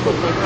Malas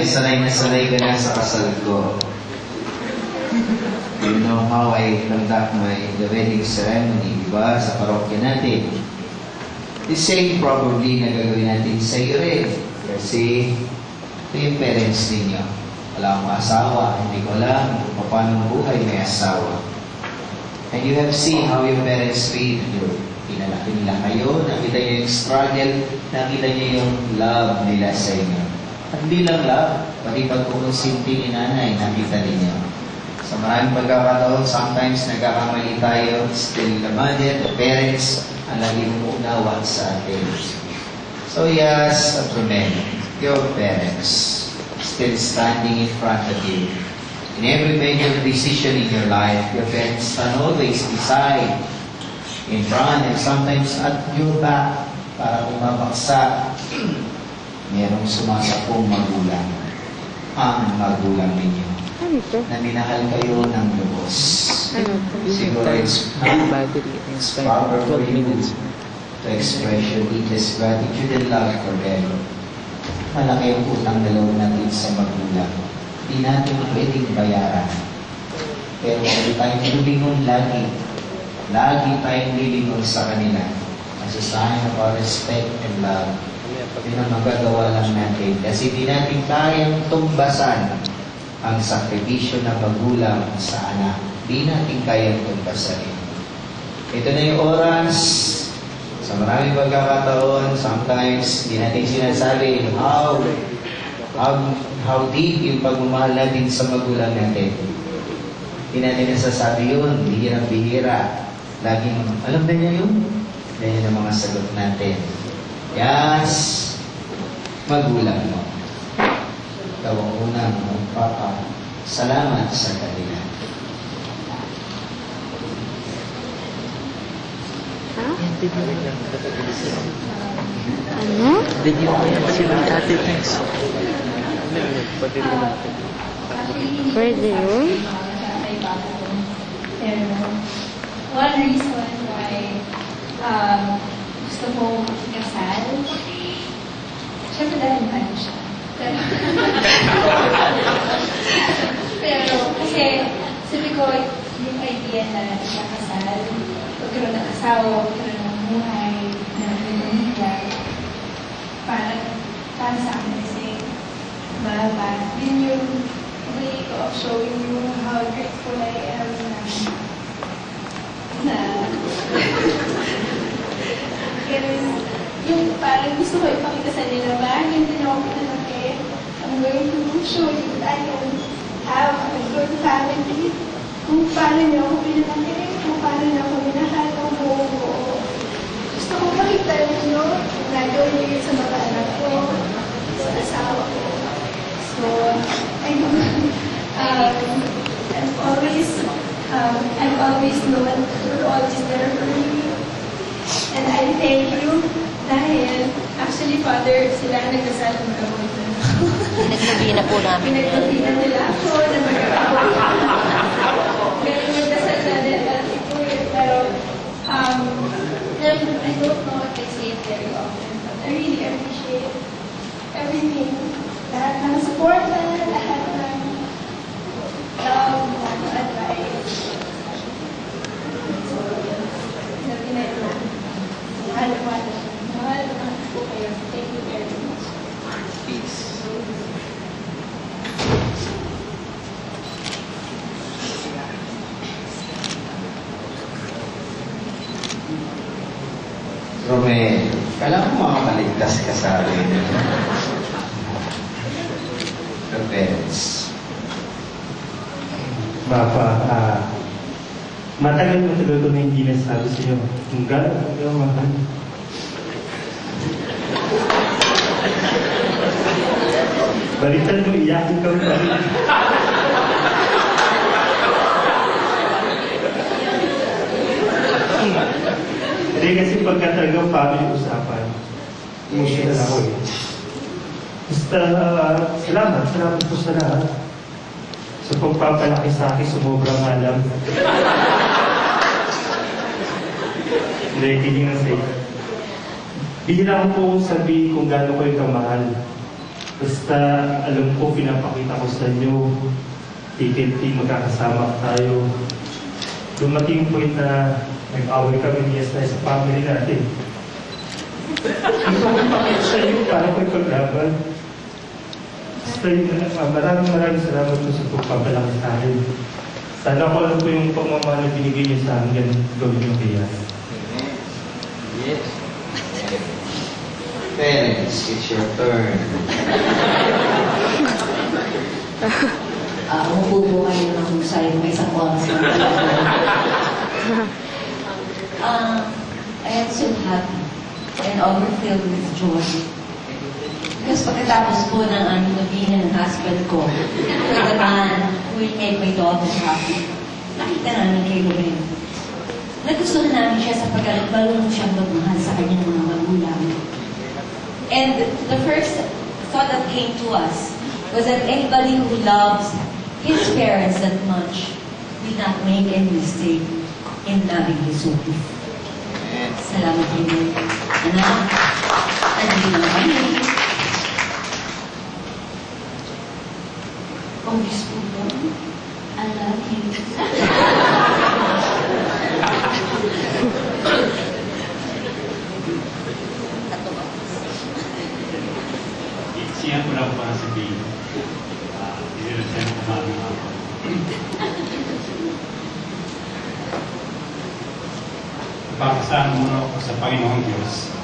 sanay na sanay ka na sa kasal ko. You know how I conduct the wedding ceremony, diba? Sa parokya natin. The same probably na gagawin natin sa iyo rin. Kasi ito yung parents ninyo. Wala akong asawa. Hindi ko alam kung paano buhay may asawa. And you have seen how your parents treat you. Pinalaki nila kayo, nakita niyo yung struggle, nakita niyo yung love nila sa inyo. At hindi lang love, pati pagkukonsinti ni nanay, nakita ninyo. Sa maraming pagkakataon, sometimes nagkakamali tayo, still the mother, the parents, ang laging unawa sa atin. So yes, men, your parents, still standing in front of you. In every major decision in your life, your parents stand always beside, in front, and sometimes at your back, para kung mabaksa, merong sumasapong magulang. Ang magulang ninyo. Na minahal kayo ng lubos. Siguro it's power for you to express your deepest gratitude and love for them. Malaki ang utang na loob natin sa magulang. Hindi natin pwedeng bayaran. Pero kung tayong lulingon lagi tayong lilingon sa kanila. As a sign of our respect and love, yun ang magagawa lang natin. Kasi di natin kayang tumbasan ang sakripisyo ng magulang sa anak. Di natin kayang tumbasan. Ito na yung oras. Sa maraming pagkakataon, sometimes di natin sinasabi how deep yung pagmamahal natin sa magulang natin. Di natin nasasabi yun. Di yan ang bihira. Laging, alam na niya yun? Yan ang mga sagot natin. Yes, magulang mo. Ikaw ang unang magpapasalamat sa kanila. Ano? Video ko yan kasi ng ate, thanks. Pwede yun? Pero, one reason why gusto kong ikasal, syempre dahil mahal siya. Pero, kasi, sabi ko, yung idea na ikakasal, magkaroon ng asawa, magkaroon ng buhay, na pamilya, para sa akin kasi, yun yung way of showing you how grateful I am na yung parang gusto ko ipakita sa nila ba, hindi na ako pinalaki. I'm going to show you that I can have a good family. Kung paano niyo ako pinalaki, kung paano niyo ako minahal ng buo-buo. Gusto ko makita ninyo na gawin niyo sa mga anak ko, sa asawa ko. So, I've always known you're always there for me. And I thank you dahil actually, Father, sila ang nagkasal ng mag-away ko. Pinagsabihin na po namin. Pinagsabihan nila ako na mag-away. Pero nagkasal na din natin po yun. Pero, I don't know if I say it very often, but I really appreciate everything. Lahat ng support na, lahat ng love, lahat ng advice. Sabi na ito, mahal po kayo. Thank you very much. Peace. Romel, kailangan mo makakaligtas ka sa akin. Your parents. Papa, matagal ko na hindi nasabi sa inyo kung gano'n ang mahal. Balitan mo, iyakin ka pa rin. Hindi kasi pagka talagang family usapan, emotional ako eh. Basta, salamat po sa lahat. Sa pagpapalaki sa akin, sumubrang alam. Hindi, kidding na sa'yo. Bihira ko po sabihin kung gaano ko yung kamahal. Basta alam ko, pinapakita ko sa inyo, tikinti, magkakasama tayo. Dumating po yung na nag-away kami ni Esther sa family natin. Ito ko pakita sa inyo para ko ipaglaban. Basta yun, maraming salamat po sa pagpapalaki sa akin. Sana ko alam po yung pagmamahal na binigay niyo sa akin, yan gawin yung kaya. Yes. Parents, it's your turn. Umupo po kayo ng husay, may isang oras na. I am so happy and overfilled with joy. Because pagkatapos po ng maging ng husband ko, the man who will make my daughter happy, nakita namin kay Loren. Nagustuhan namin siya sapagkat marunong siyang magmahal sa kanyang mga magulang. And the first thought that came to us was that anybody who loves his parents that much will not make any mistake in loving his wife. Salamat din. Anak, andito na kami. Oh, Diyos po po. I love you. Siya ko lang para sabihin. Hindi na siya kumami ako. Papasahan muna ako sa Panginoong Diyos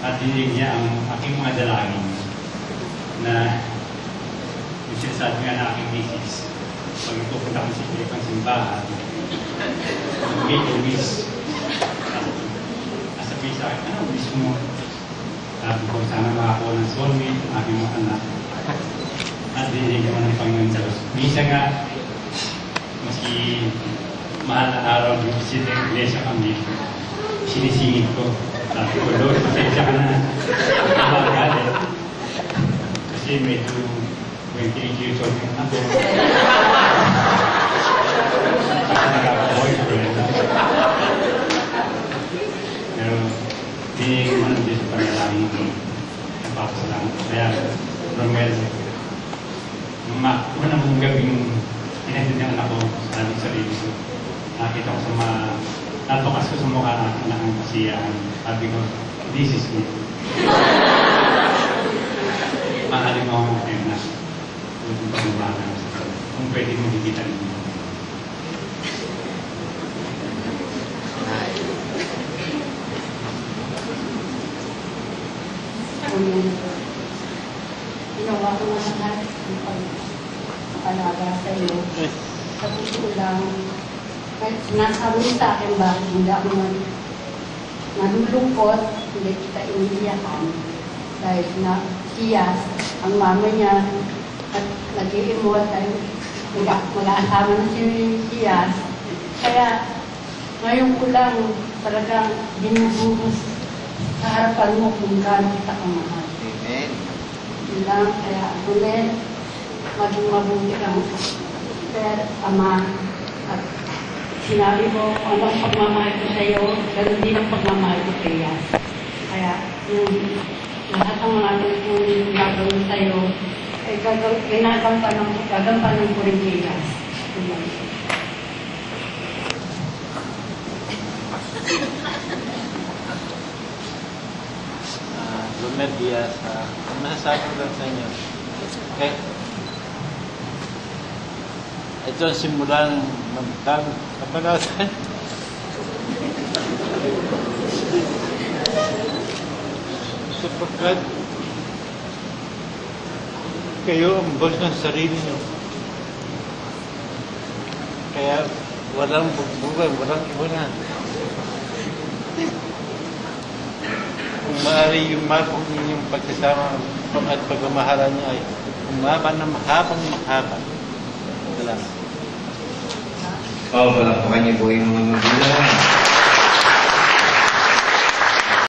at dinig niya ang aking mga dalangin na yung sinasabi nga na aking misis pag itupunta ko sa Pilipang simbahan mag-wish sasabihin sa akin, ano wish mo? Sabi ko, sana makakuha ng soulmate ang aking mga anak at dinig naman ng Panginoon Diyos. Minsan nga maski mahal na araw yung bisita ng iglesia kami sinisingit ko. Sabi ko, Lord, pasensya ka na. Magalit. Kasi medyo 28 years old yung ako. Nagkakaboy Kaya, Romel, una mong gabing inaintindihan ako sa aming sarili ko. Nakita ko sa natukas ko sa mukha ng kasiyahan. Sabi ko, this is me. Mahalin mo akong na. Kung pwede mo higita ninyo. Ginawa ko na lahat ng pag-alaga sa iyo. Sa totoo lang, kahit sinasabi sa akin bakit hindi ako nalulungkot, hindi kita iniiyakan. Dahil na siya, ang mama niya, at nag-i-emote tayo, mag-aasama na siya. Kaya, ngayon ko lang talagang binubuhos sa harapan mo kung gaano kita kamahal. Amen. Yun lang, kaya Romel, maging mabuti kang ama. At sinabi mo, anong pagmamahal ko sa iyo, ganun din ang pagmamahal ko kay Yas. Kaya, lahat ng mga kung gagawin sa iyo, ay gagampanan ko rin kay Yas. Romel Diaz, ang masasabi ko lang sa inyo, okay? Ito ang simulang kapagatan. Sapagkat kayo ang boss ng sarili nyo. Kaya walang bugbugan, walang iwanan. Kung maaari yung mapong inyong pagsasama at pagmamahalan niya ay umaba na mahabang mahaba. Salamat. Palakpakan niyo po yung mga magulang.